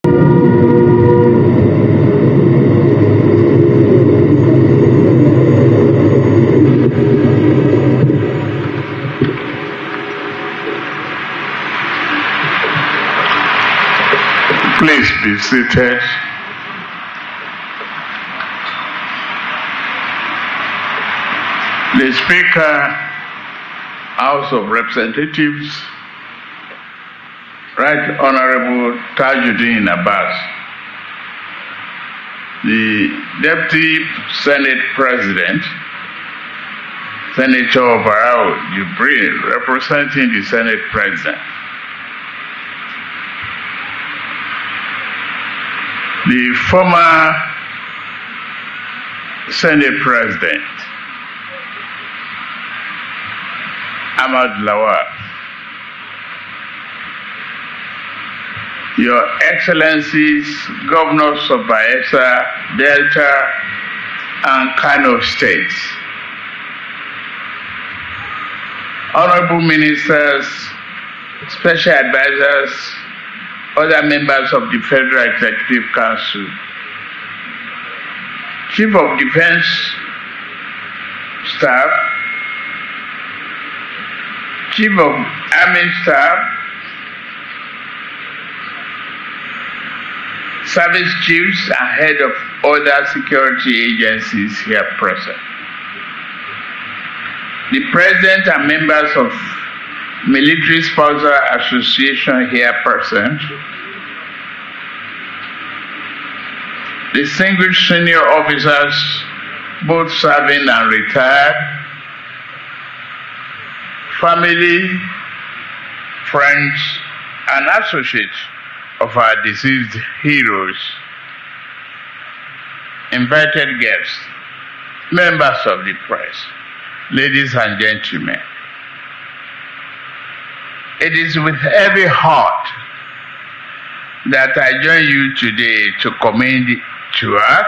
Please be seated. The Speaker, House of Representatives, Right Honorable Tajuddin Abbas, the Deputy Senate President, Senator Barao Jibril, representing the Senate President, the former Senate President, Ahmad Lawal, Your Excellencies, Governors of Bayelsa, Delta, and Kano States, Honorable Ministers, Special Advisors, other members of the Federal Executive Council, Chief of Defense Staff, Chief of Army Staff, Service Chiefs, and Head of other security agencies here present, the President and members of Military Sponsor Association here present, distinguished senior officers, both serving and retired, family, friends, and associates of our deceased heroes, invited guests, members of the press, ladies and gentlemen. It is with heavy heart that I join you today to commend to us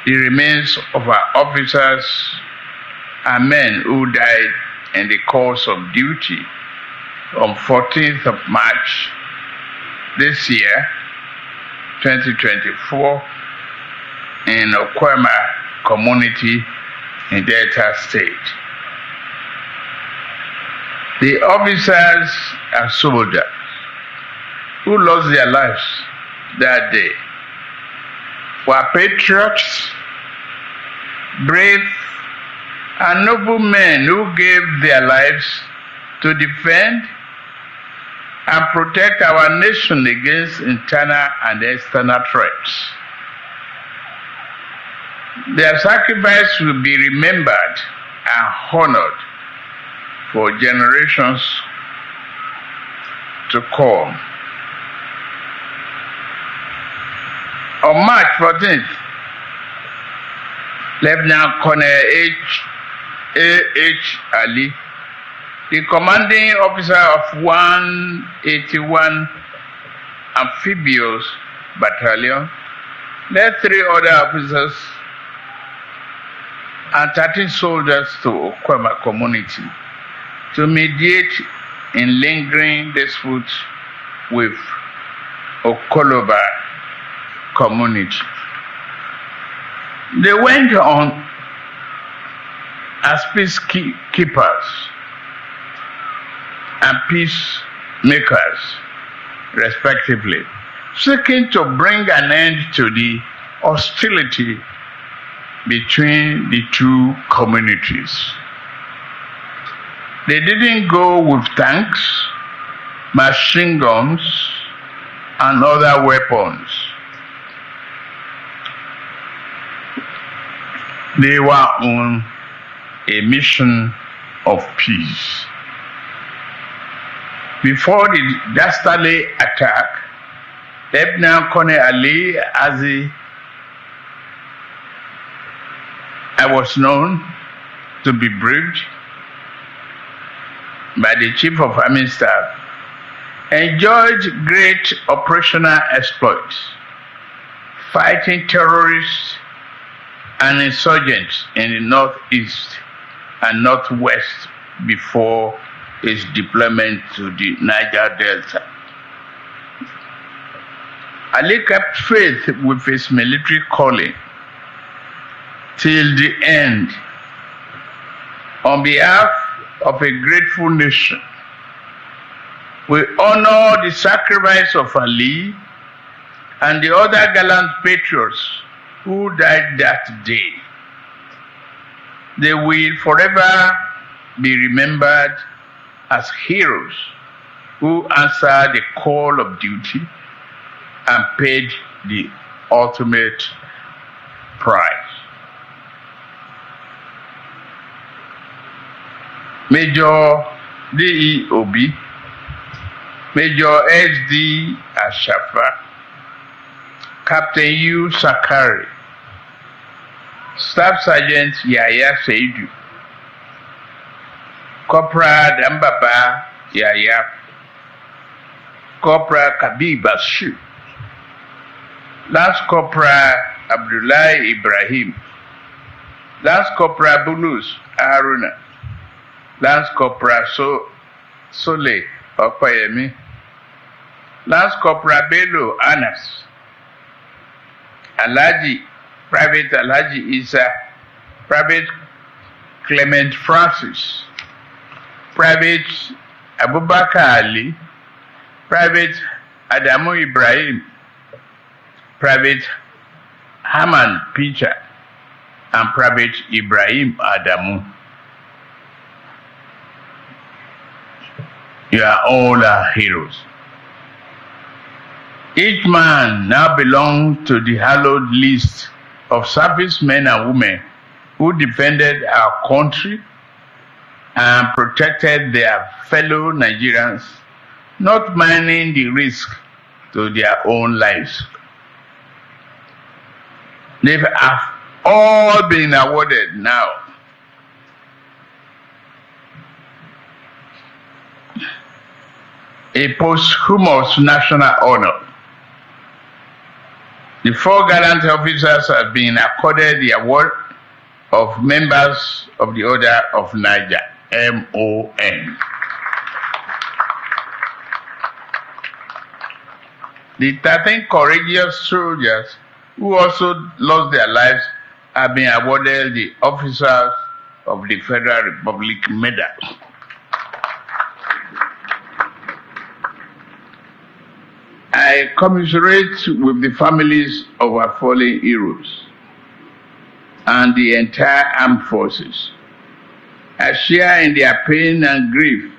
the remains of our officers and men who died in the course of duty on 14th of March this year, 2024, in Okwema community in Delta State. The officers and soldiers who lost their lives that day were patriots, brave, and noble men who gave their lives to defend and protect our nation against internal and external threats. Their sacrifice will be remembered and honored for generations to come. On March 14th, Lieutenant Colonel A.H. Ali, the commanding officer of 181 Amphibious Battalion, led 3 other officers and 13 soldiers to Okwema community to mediate in lingering disputes with Okoloba community. They went on as peacekeepers and peacemakers, respectively, seeking to bring an end to the hostility between the two communities. They didn't go with tanks, machine guns, and other weapons. They were on a mission of peace. Before the dastardly attack, Lieutenant Colonel Ali, as I was known to be briefed by the Chief of Army Staff, enjoyed great operational exploits, fighting terrorists and insurgents in the northeast and northwest before its deployment to the Niger Delta. Ali kept faith with his military calling till the end. On behalf of a grateful nation, we honor the sacrifice of Ali and the other gallant patriots who died that day. They will forever be remembered as heroes who answered the call of duty and paid the ultimate price. Major D.E. Obi, Major S.D. Ashafa, Captain U. Sakari, Staff Sergeant Yaya Seidu, Corporal Dambaba Yaya, Corporal Kabir Bashu, Lance Corporal Abdullahi Ibrahim, Lance Corporal Bulus Haruna, Lance Corporal Sole Okoyemi, Lance Corporal Bello Anas, Private Alhaji Isa, Private Clement Francis, Private Abubakar Ali, Private Adamu Ibrahim, Private Haman Picha, and Private Ibrahim Adamu. You are all our heroes. Each man now belongs to the hallowed list of servicemen and women who defended our country and protected their fellow Nigerians, not minding the risk to their own lives. They have all been awarded now a posthumous national honor. The 4 gallant officers have been accorded the award of members of the Order of Niger, MON. The 13 courageous soldiers who also lost their lives have been awarded the Officers of the Federal Republic Medal. I commiserate with the families of our fallen heroes and the entire armed forces. I share in their pain and grief,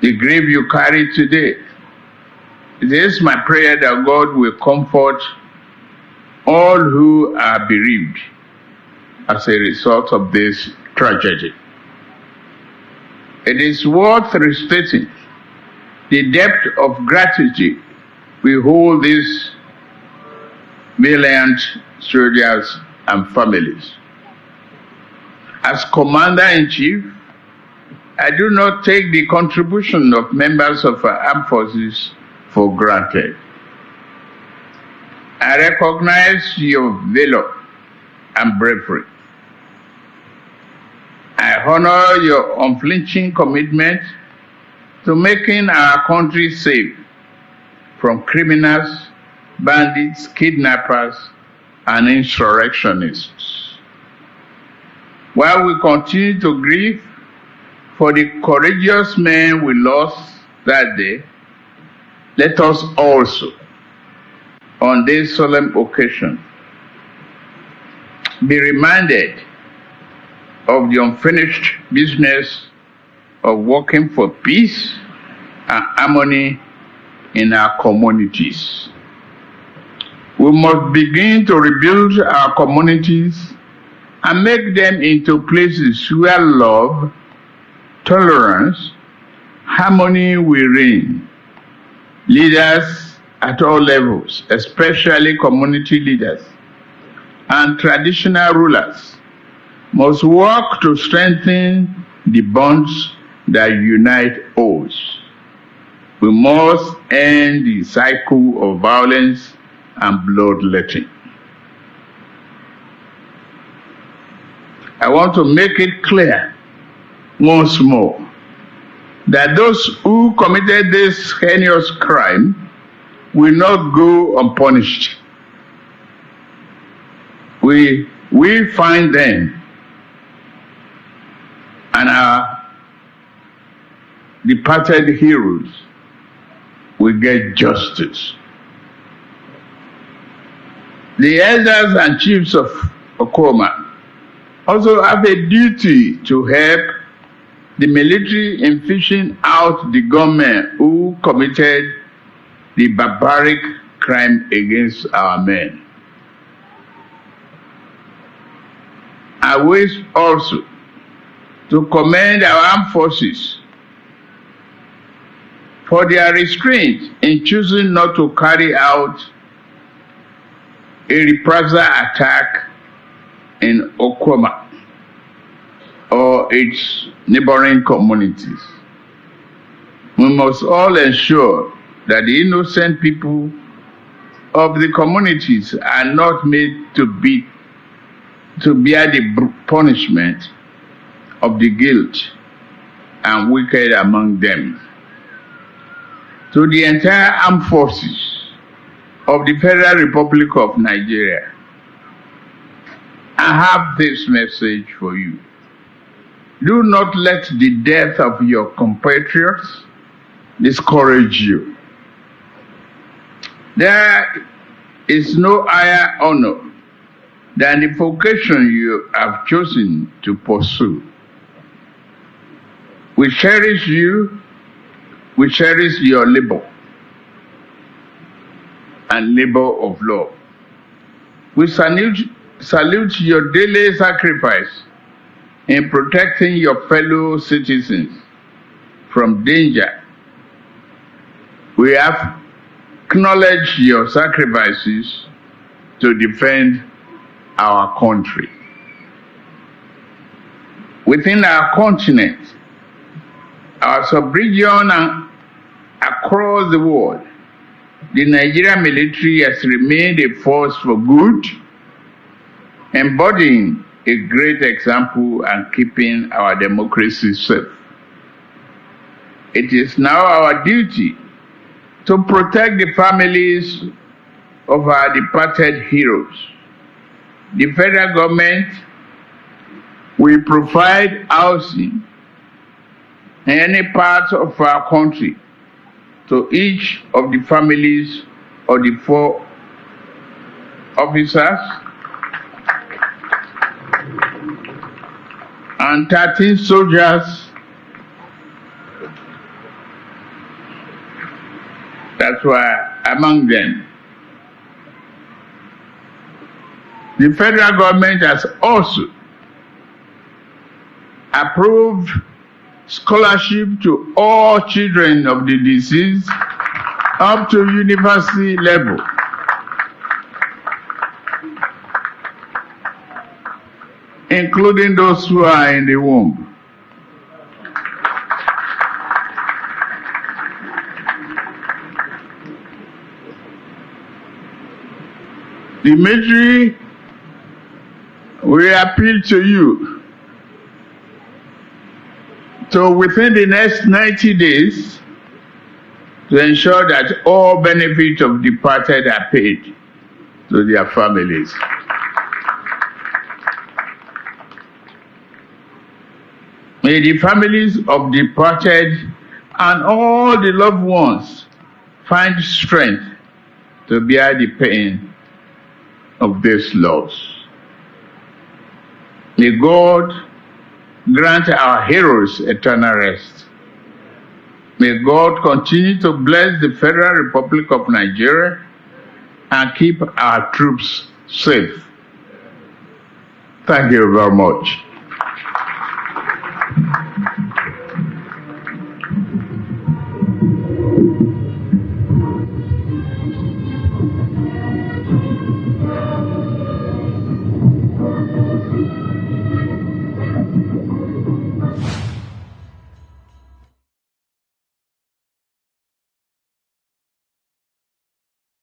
the grief you carry today. It is my prayer that God will comfort all who are bereaved as a result of this tragedy. It is worth restating the depth of gratitude we hold these valiant soldiers and families. As Commander-in-Chief, I do not take the contribution of members of our armed forces for granted. I recognize your valor and bravery. I honor your unflinching commitment to making our country safe from criminals, bandits, kidnappers, and insurrectionists. While we continue to grieve for the courageous men we lost that day, let us also, on this solemn occasion, be reminded of the unfinished business of working for peace and harmony in our communities. We must begin to rebuild our communities and make them into places where love, tolerance, harmony will reign. Leaders at all levels, especially community leaders and traditional rulers, must work to strengthen the bonds that unite us. We must end the cycle of violence and bloodletting. I want to make it clear once more that those who committed this heinous crime will not go unpunished. We find them, and our departed heroes will get justice. The elders and chiefs of Okoma also have a duty to help the military in fishing out the gunmen who committed the barbaric crime against our men. I wish also to commend our armed forces for their restraint in choosing not to carry out a reprisal attack in Okoma or its neighboring communities. We must all ensure that the innocent people of the communities are not made to bear the punishment of the guilt and wicked among them. To the entire armed forces of the Federal Republic of Nigeria, I have this message for you. Do not let the death of your compatriots discourage you. There is no higher honor than the vocation you have chosen to pursue. We cherish you, we cherish your labor and labor of love. We salute your daily sacrifice in protecting your fellow citizens from danger. We have acknowledged your sacrifices to defend our country. Within our continent, our sub-region and across the world, the Nigerian military has remained a force for good, embodying a great example and keeping our democracy safe. It is now our duty to protect the families of our departed heroes. The federal government will provide housing in any part of our country to each of the families of the 4 officers and 13 soldiers that were among them. The federal government has also approved scholarship to all children of the deceased up to university level. Including those who are in the womb. The military will appeal to you to, within the next 90 days, to ensure that all benefits of departed are paid to their families. May the families of departed and all the loved ones find strength to bear the pain of this loss. May God grant our heroes eternal rest. May God continue to bless the Federal Republic of Nigeria and keep our troops safe. Thank you very much.